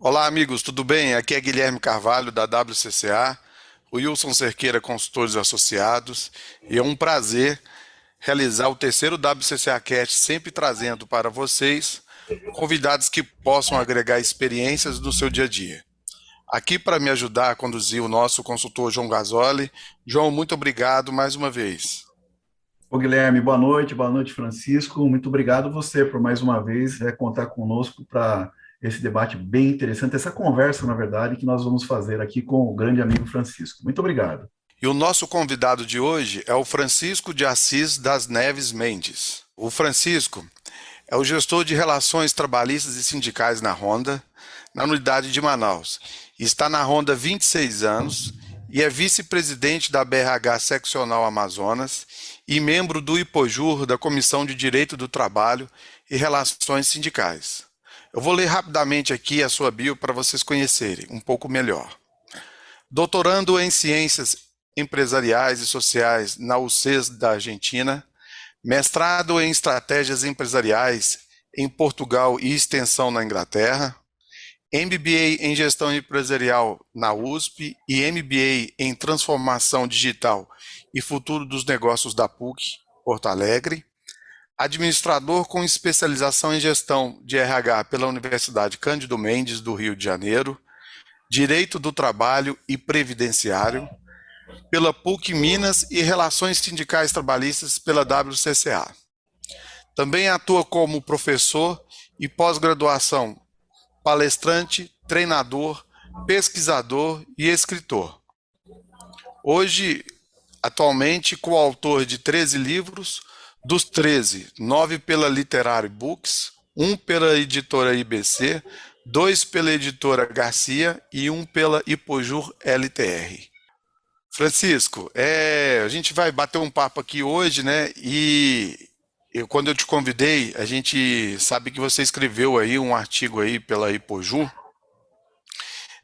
Olá, amigos, tudo bem? Aqui é Guilherme Carvalho, da WCCA, o Wilson Cerqueira Consultores Associados, e é um prazer realizar o terceiro WCCA Cast, sempre trazendo para vocês convidados que possam agregar experiências no seu dia a dia. Aqui para me ajudar a conduzir o nosso consultor João Gasoli. João, muito obrigado mais uma vez. Ô Guilherme, boa noite, Francisco. Muito obrigado você por mais uma vez contar conosco para esse debate bem interessante, essa conversa, na verdade, que nós vamos fazer aqui com o grande amigo Francisco. Muito obrigado. E o nosso convidado de hoje é o Francisco de Assis das Neves Mendes. O Francisco é o gestor de relações trabalhistas e sindicais na Honda, na unidade de Manaus. Está na Honda há 26 anos e é vice-presidente da BRH Seccional Amazonas e membro do IPOJUR, da Comissão de Direito do Trabalho e Relações Sindicais. Eu vou ler rapidamente aqui a sua bio para vocês conhecerem um pouco melhor. Doutorando em Ciências Empresariais e Sociais na UCES da Argentina, mestrado em Estratégias Empresariais em Portugal e Extensão na Inglaterra, MBA em Gestão Empresarial na USP e MBA em Transformação Digital e Futuro dos Negócios da PUC, Porto Alegre, administrador com especialização em Gestão de RH pela Universidade Cândido Mendes, do Rio de Janeiro, Direito do Trabalho e Previdenciário, pela PUC Minas e Relações Sindicais Trabalhistas pela WCCA. Também atua como professor e pós-graduação, palestrante, treinador, pesquisador e escritor. Hoje, atualmente, coautor de 13 livros, dos 13, 9 pela Literary Books, 1 pela editora IBC, 2 pela editora Garcia e 1 pela IPOJUR LTR. Francisco, a gente vai bater um papo aqui hoje, né? Quando eu te convidei, a gente sabe que você escreveu aí um artigo aí pela IPOJUR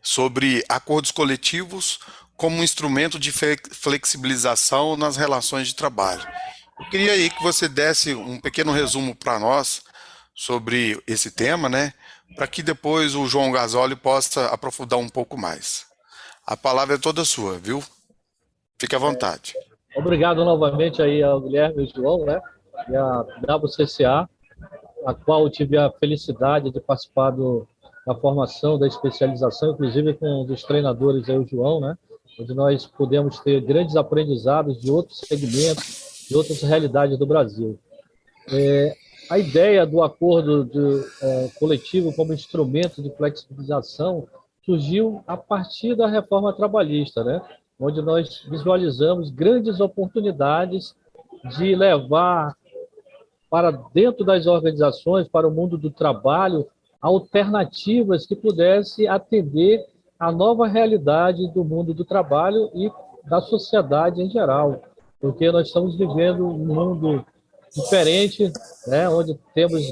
sobre acordos coletivos como um instrumento de flexibilização nas relações de trabalho. Eu queria aí que você desse um pequeno resumo para nós sobre esse tema, né? Para que depois o João Gasoli possa aprofundar um pouco mais. A palavra é toda sua, viu? Fique à vontade. Obrigado novamente aí ao Guilherme e ao João, né? E a WCCA, a qual eu tive a felicidade de participar da formação, da especialização, inclusive com os treinadores aí, o João, né? Onde nós pudemos ter grandes aprendizados de outros segmentos, de outras realidades do Brasil. A ideia do acordo coletivo como instrumento de flexibilização surgiu a partir da reforma trabalhista, né? Onde nós visualizamos grandes oportunidades de levar para dentro das organizações, para o mundo do trabalho, alternativas que pudessem atender à nova realidade do mundo do trabalho e da sociedade em geral. Porque nós estamos vivendo um mundo diferente, né, onde temos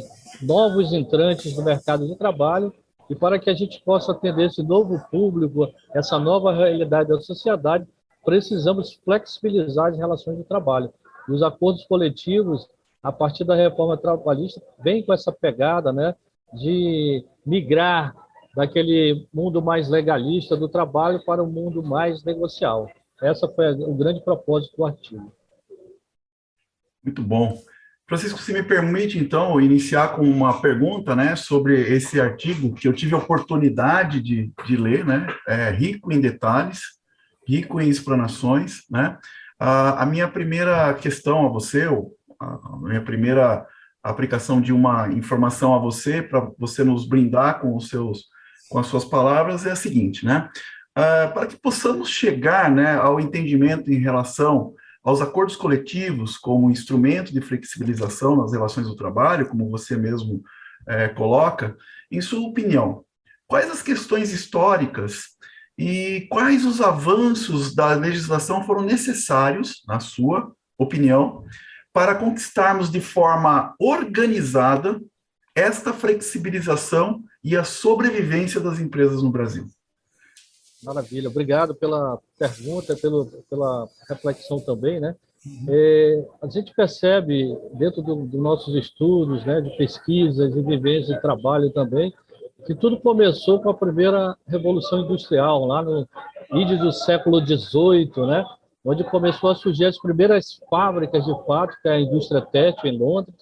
novos entrantes no mercado de trabalho, e para que a gente possa atender esse novo público, essa nova realidade da sociedade, precisamos flexibilizar as relações de trabalho. E os acordos coletivos, a partir da reforma trabalhista, vem com essa pegada, né, de migrar daquele mundo mais legalista do trabalho para o mundo mais negocial. Essa foi o grande propósito do artigo. Muito bom. Francisco, se me permite, então, iniciar com uma pergunta, né, sobre esse artigo que eu tive a oportunidade de ler, né, rico em detalhes, rico em explanações, né. A minha primeira questão a você, a minha primeira aplicação de uma informação a você, para você nos brindar com as suas palavras, é a seguinte, né, para que possamos chegar, né, ao entendimento em relação aos acordos coletivos como instrumento de flexibilização nas relações do trabalho, como você mesmo coloca, em sua opinião, quais as questões históricas e quais os avanços da legislação foram necessários, na sua opinião, para conquistarmos de forma organizada esta flexibilização e a sobrevivência das empresas no Brasil? Maravilha, obrigado pela pergunta, pela reflexão também, né? A gente percebe, dentro dos nossos estudos, né, de pesquisas e vivências de trabalho também, que tudo começou com a primeira Revolução Industrial, lá no início do século XVIII, né? Onde começou a surgir as primeiras fábricas de fato, que é a indústria têxtil em Londres,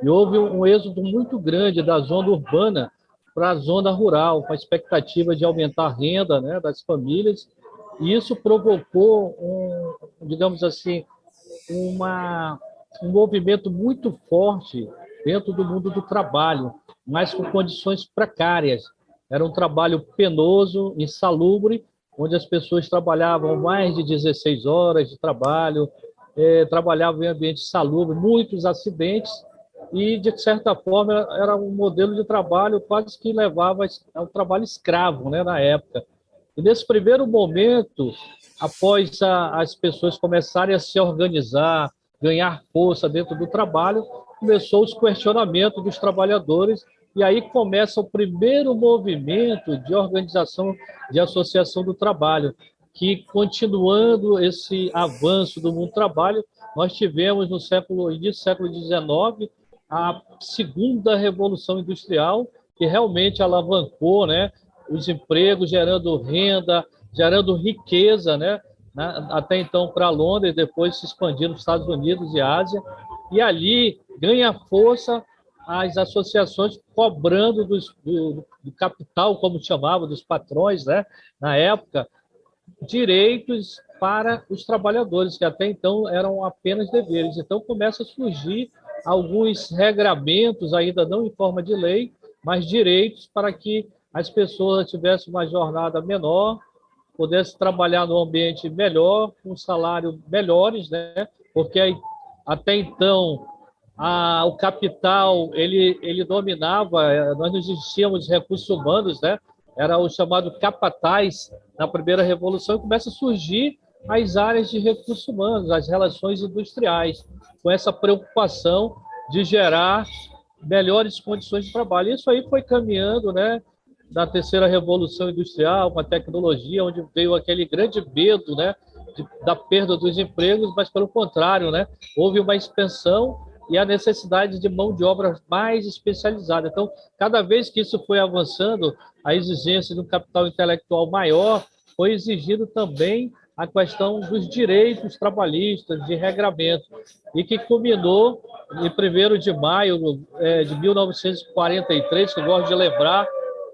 e houve um êxodo muito grande da zona urbana para a zona rural, com a expectativa de aumentar a renda, né, das famílias, e isso provocou digamos assim, um movimento muito forte dentro do mundo do trabalho, mas com condições precárias. Era um trabalho penoso, insalubre, onde as pessoas trabalhavam mais de 16 horas de trabalho, trabalhavam em ambiente insalubre, muitos acidentes, e, de certa forma, era um modelo de trabalho quase que levava ao trabalho escravo, né, na época. E, nesse primeiro momento, após as pessoas começarem a se organizar, ganhar força dentro do trabalho, começou os questionamentos dos trabalhadores, e aí começa o primeiro movimento de organização, de associação do trabalho, que, continuando esse avanço do mundo do trabalho, nós tivemos no início do século XIX a segunda Revolução Industrial, que realmente alavancou, né, os empregos, gerando renda, gerando riqueza, né, até então para Londres, depois se expandindo nos Estados Unidos e Ásia, e ali ganha força as associações cobrando do capital, como chamavam, dos patrões, né, na época, direitos para os trabalhadores, que até então eram apenas deveres. Então começa a surgir alguns regramentos, ainda não em forma de lei, mas direitos para que as pessoas tivessem uma jornada menor, pudessem trabalhar num ambiente melhor, com salários melhores, né? Porque até então o capital ele dominava, nós não existíamos recursos humanos, né? Era o chamado capataz na primeira revolução, e começa a surgir as áreas de recursos humanos, as relações industriais, com essa preocupação de gerar melhores condições de trabalho. Isso aí foi caminhando, né, da terceira revolução industrial, com a tecnologia, onde veio aquele grande medo, né, da perda dos empregos, mas pelo contrário, né, houve uma expansão e a necessidade de mão de obra mais especializada. Então, cada vez que isso foi avançando, a exigência de um capital intelectual maior foi exigindo também a questão dos direitos trabalhistas, de regramento, e que culminou em 1º de maio de 1943, que eu gosto de lembrar,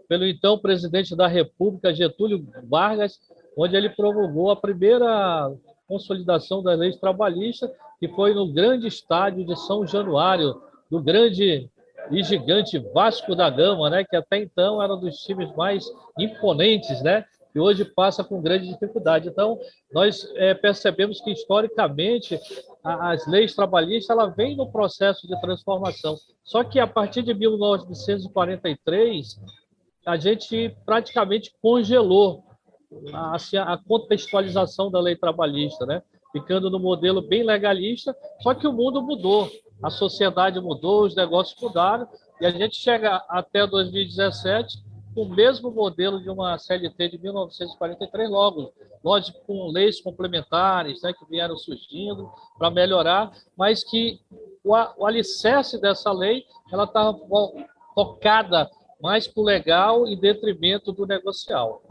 pelo então presidente da República, Getúlio Vargas, onde ele promulgou a primeira consolidação das leis trabalhistas, que foi no grande estádio de São Januário, do grande e gigante Vasco da Gama, né, que até então era um dos times mais imponentes, né, e hoje passa com grande dificuldade. Então, nós percebemos que, historicamente, as leis trabalhistas ela vem no processo de transformação. Só que, a partir de 1943, a gente praticamente congelou assim, a contextualização da lei trabalhista, né? Ficando no modelo bem legalista, só que o mundo mudou, a sociedade mudou, os negócios mudaram, e a gente chega até 2017 com o mesmo modelo de uma CLT de 1943, lógico, com leis complementares, né, que vieram surgindo para melhorar, mas que o alicerce dessa lei ela estava focada mais para o legal em detrimento do negocial.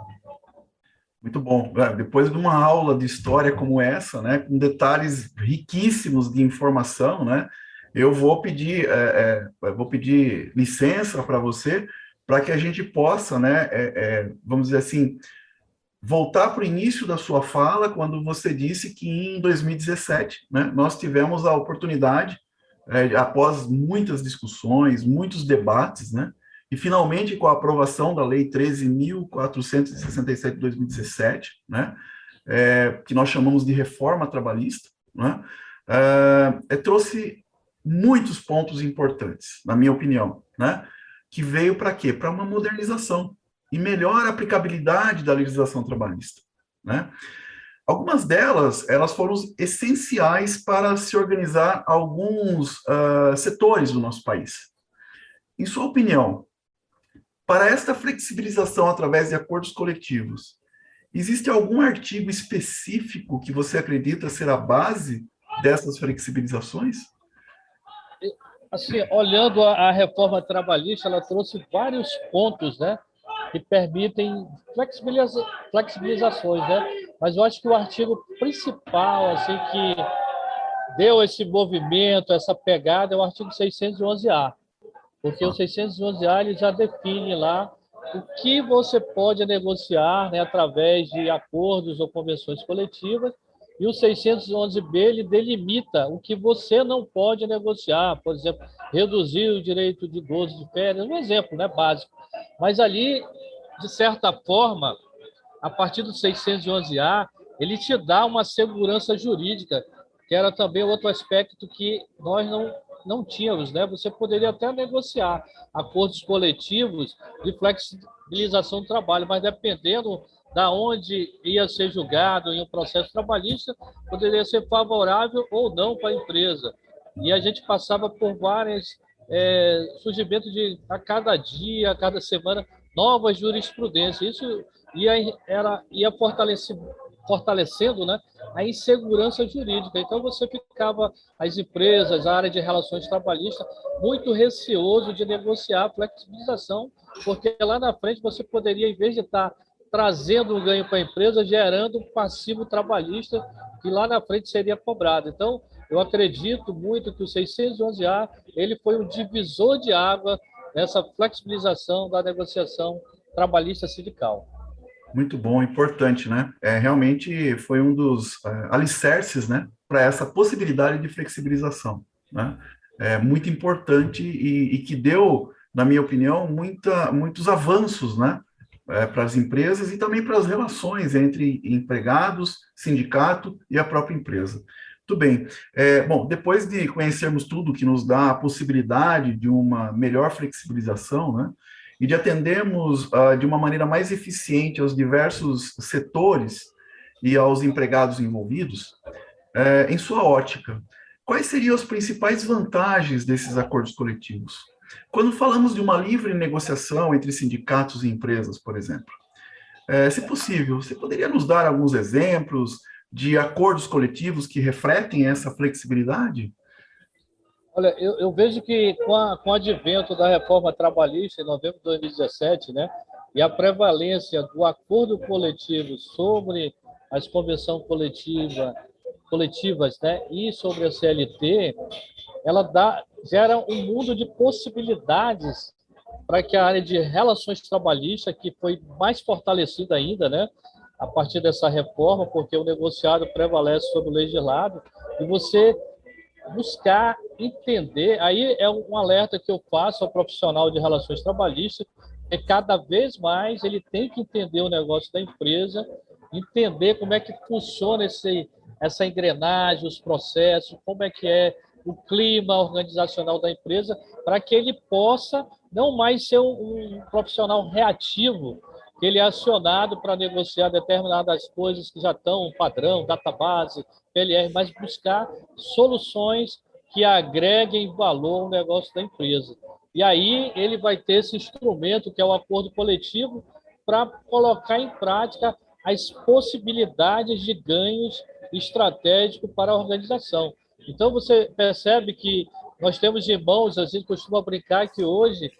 Muito bom. Depois de uma aula de história como essa, né, com detalhes riquíssimos de informação, né, eu vou pedir licença para você, para que a gente possa, né, vamos dizer assim, voltar para o início da sua fala, quando você disse que em 2017, né, nós tivemos a oportunidade, após muitas discussões, muitos debates, né, e finalmente com a aprovação da Lei 13.467 de 2017, né, que nós chamamos de reforma trabalhista, né, trouxe muitos pontos importantes, na minha opinião, né, que veio para quê? Para uma modernização e melhor aplicabilidade da legislação trabalhista, né? Algumas delas, elas foram essenciais para se organizar alguns setores do nosso país. Em sua opinião, para esta flexibilização através de acordos coletivos, existe algum artigo específico que você acredita ser a base dessas flexibilizações? Assim, olhando a reforma trabalhista, ela trouxe vários pontos, né, que permitem flexibilizações, né? Mas eu acho que o artigo principal, assim, que deu esse movimento, essa pegada, é o artigo 611-A, porque o 611-A ele já define lá o que você pode negociar, né, através de acordos ou convenções coletivas, e o 611-B ele delimita o que você não pode negociar, por exemplo, reduzir o direito de gozo de férias, um exemplo, né, básico. Mas ali, de certa forma, a partir do 611-A, ele te dá uma segurança jurídica, que era também outro aspecto que nós não tínhamos, né? Você poderia até negociar acordos coletivos de flexibilização do trabalho, mas dependendo da onde ia ser julgado em um processo trabalhista, poderia ser favorável ou não para a empresa. E a gente passava por vários surgimentos de, a cada dia, a cada semana, novas jurisprudências. Isso ia fortalecendo, né, a insegurança jurídica. Então, você ficava, as empresas, a área de relações trabalhistas, muito receoso de negociar a flexibilização, porque lá na frente você poderia, em vez de estar trazendo um ganho para a empresa, gerando um passivo trabalhista que lá na frente seria cobrado. Então, eu acredito muito que o 611-A ele foi um divisor de água nessa flexibilização da negociação trabalhista sindical. Muito bom, importante, né? Realmente foi um dos alicerces, né, para essa possibilidade de flexibilização, né? Muito importante e que deu, na minha opinião, muitos avanços, né, para as empresas e também para as relações entre empregados, sindicato e a própria empresa. Muito bem. Bom, depois de conhecermos tudo que nos dá a possibilidade de uma melhor flexibilização, né, e de atendermos de uma maneira mais eficiente aos diversos setores e aos empregados envolvidos, em sua ótica, quais seriam as principais vantagens desses acordos coletivos? Quando falamos de uma livre negociação entre sindicatos e empresas, por exemplo, se possível, você poderia nos dar alguns exemplos de acordos coletivos que refletem essa flexibilidade? Olha, eu vejo que com o advento da reforma trabalhista em novembro de 2017, né, e a prevalência do acordo coletivo sobre as convenções coletivas, né, e sobre a CLT, gera um mundo de possibilidades para que a área de relações trabalhistas, que foi mais fortalecida ainda, né, a partir dessa reforma, porque o negociado prevalece sobre o legislado, e você buscar entender, aí é um alerta que eu faço ao profissional de relações trabalhistas, é cada vez mais ele tem que entender o negócio da empresa, entender como é que funciona essa engrenagem, os processos, como é que é o clima organizacional da empresa, para que ele possa não mais ser um profissional reativo, que ele é acionado para negociar determinadas coisas que já estão padrão, database, PLR, mas buscar soluções que agreguem valor ao negócio da empresa. E aí ele vai ter esse instrumento, que é o acordo coletivo, para colocar em prática as possibilidades de ganhos estratégicos para a organização. Então, você percebe que nós temos irmãos, a gente costuma brincar que hoje,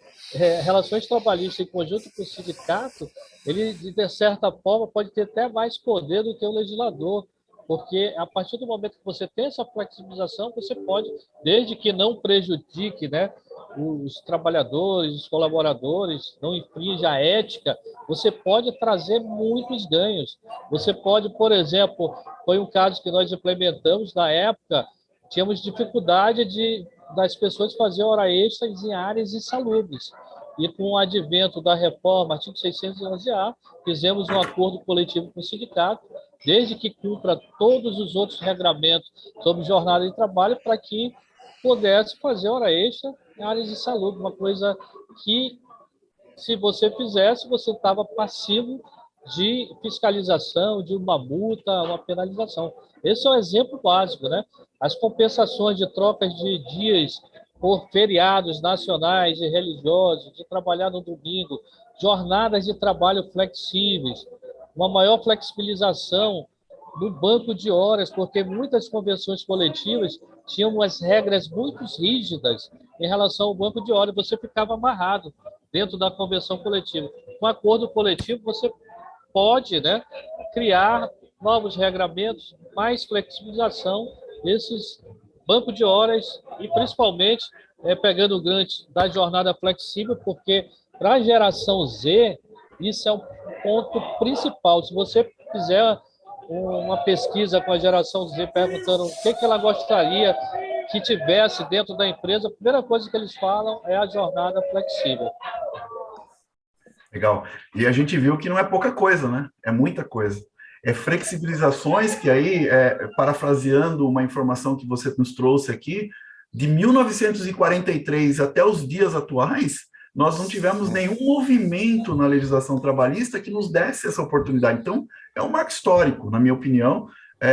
relações trabalhistas em conjunto com o sindicato, ele, de certa forma, pode ter até mais poder do que o legislador, porque a partir do momento que você tem essa flexibilização, você pode, desde que não prejudique, né, os trabalhadores, os colaboradores, não infrinja a ética, você pode trazer muitos ganhos. Você pode, por exemplo, foi um caso que nós implementamos na época, tínhamos dificuldade das pessoas fazerem hora extras em áreas insalubres. E com o advento da reforma, artigo 611-A, fizemos um acordo coletivo com o sindicato, desde que cumpra todos os outros regramentos sobre jornada de trabalho, para que pudesse fazer hora extra em áreas insalubres, uma coisa que, se você fizesse, você estava passivo de fiscalização, de uma multa, uma penalização. Esse é um exemplo básico, né? As compensações de trocas de dias por feriados nacionais e religiosos, de trabalhar no domingo, jornadas de trabalho flexíveis, uma maior flexibilização no banco de horas, porque muitas convenções coletivas tinham umas regras muito rígidas em relação ao banco de horas, você ficava amarrado dentro da convenção coletiva. com acordo coletivo, você pode, né, criar novos regramentos, mais flexibilização desses bancos de horas e, principalmente, pegando o gancho da jornada flexível, porque para a geração Z, isso é um ponto principal. Se você fizer uma pesquisa com a geração Z perguntando o que ela gostaria que tivesse dentro da empresa, a primeira coisa que eles falam é a jornada flexível. Legal. E a gente viu que não é pouca coisa, né? É muita coisa. É flexibilizações que aí, parafraseando uma informação que você nos trouxe aqui, de 1943 até os dias atuais, nós não tivemos nenhum movimento na legislação trabalhista que nos desse essa oportunidade. Então, é um marco histórico, na minha opinião,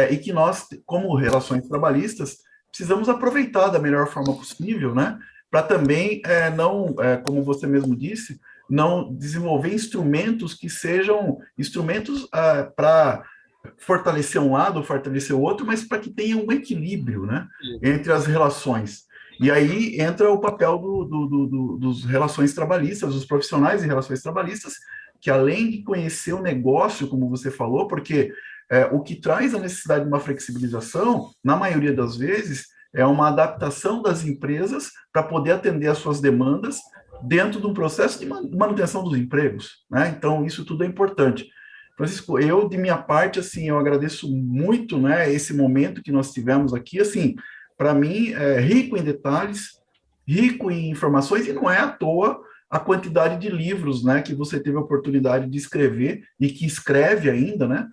e que nós, como relações trabalhistas, precisamos aproveitar da melhor forma possível, né? Para também não, como você mesmo disse, não desenvolver instrumentos que sejam instrumentos para fortalecer um lado, fortalecer o outro, mas para que tenha um equilíbrio, né, entre as relações. E aí entra o papel dos relações trabalhistas, dos profissionais de relações trabalhistas, que além de conhecer o negócio, como você falou, porque o que traz a necessidade de uma flexibilização, na maioria das vezes, é uma adaptação das empresas para poder atender às suas demandas dentro de um processo de manutenção dos empregos, né? Então, isso tudo é importante. Francisco, eu, de minha parte, assim, eu agradeço muito, né, esse momento que nós tivemos aqui, assim, para mim, é rico em detalhes, rico em informações, e não é à toa a quantidade de livros, né, que você teve a oportunidade de escrever e que escreve ainda, né?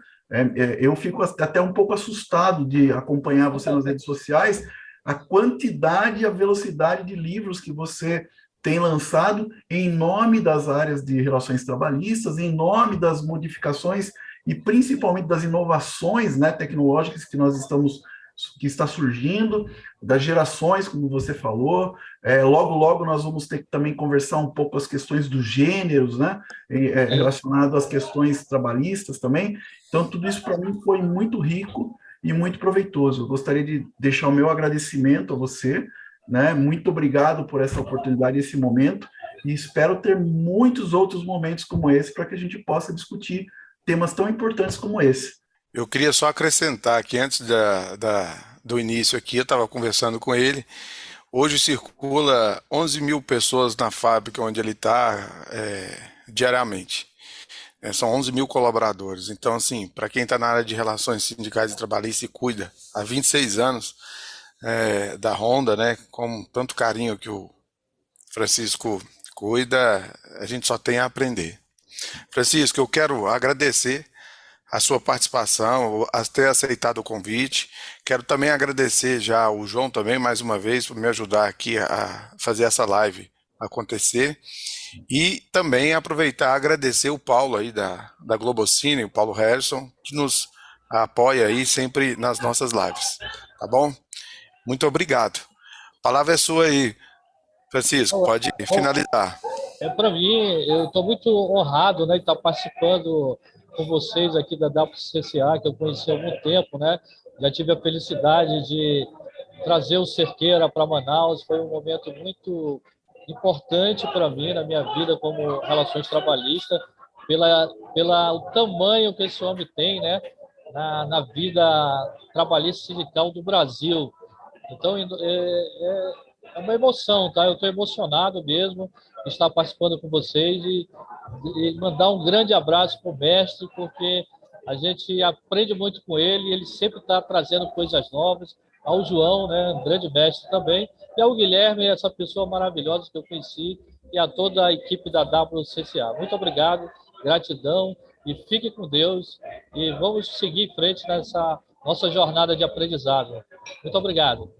Eu fico até um pouco assustado de acompanhar você nas redes sociais, a quantidade e a velocidade de livros que você tem lançado em nome das áreas de relações trabalhistas, em nome das modificações e principalmente das inovações, né, tecnológicas que está surgindo, das gerações, como você falou. Logo, logo nós vamos ter que também conversar um pouco as questões dos gêneros, né, relacionado às questões trabalhistas também. Então, tudo isso para mim foi muito rico e muito proveitoso. Eu gostaria de deixar o meu agradecimento a você, né? Muito obrigado por essa oportunidade, esse momento, e espero ter muitos outros momentos como esse para que a gente possa discutir temas tão importantes como esse. Eu queria só acrescentar que antes do início aqui, eu estava conversando com ele. Hoje circula 11 mil pessoas na fábrica onde ele está diariamente. São 11 mil colaboradores. Então, assim, para quem está na área de relações sindicais e trabalhistas e cuida há 26 anos da Honda, né, com tanto carinho que o Francisco cuida, a gente só tem a aprender. Francisco, eu quero agradecer a sua participação, a ter aceitado o convite. Quero também agradecer já o João também, mais uma vez, por me ajudar aqui a fazer essa live acontecer. E também aproveitar e agradecer o Paulo aí da Globocine, o Paulo Harrison, que nos apoia aí sempre nas nossas lives. Tá bom? Muito obrigado. A palavra é sua aí, Francisco, pode finalizar. Para mim, eu estou muito honrado, né, de estar participando com vocês aqui da WCCA, que eu conheci há algum tempo, né? Já tive a felicidade de trazer o Cerqueira para Manaus, foi um momento muito importante para mim na minha vida como relações trabalhistas, pela o tamanho que esse homem tem, né, na vida trabalhista sindical do Brasil. Então, é uma emoção, tá? Eu estou emocionado mesmo de estar participando com vocês e mandar um grande abraço para o mestre, porque a gente aprende muito com ele e ele sempre está trazendo coisas novas. Ao João, né, um grande mestre também, e ao Guilherme, essa pessoa maravilhosa que eu conheci, e a toda a equipe da WCCA. Muito obrigado, gratidão, e fique com Deus, e vamos seguir em frente nessa nossa jornada de aprendizado. Muito obrigado.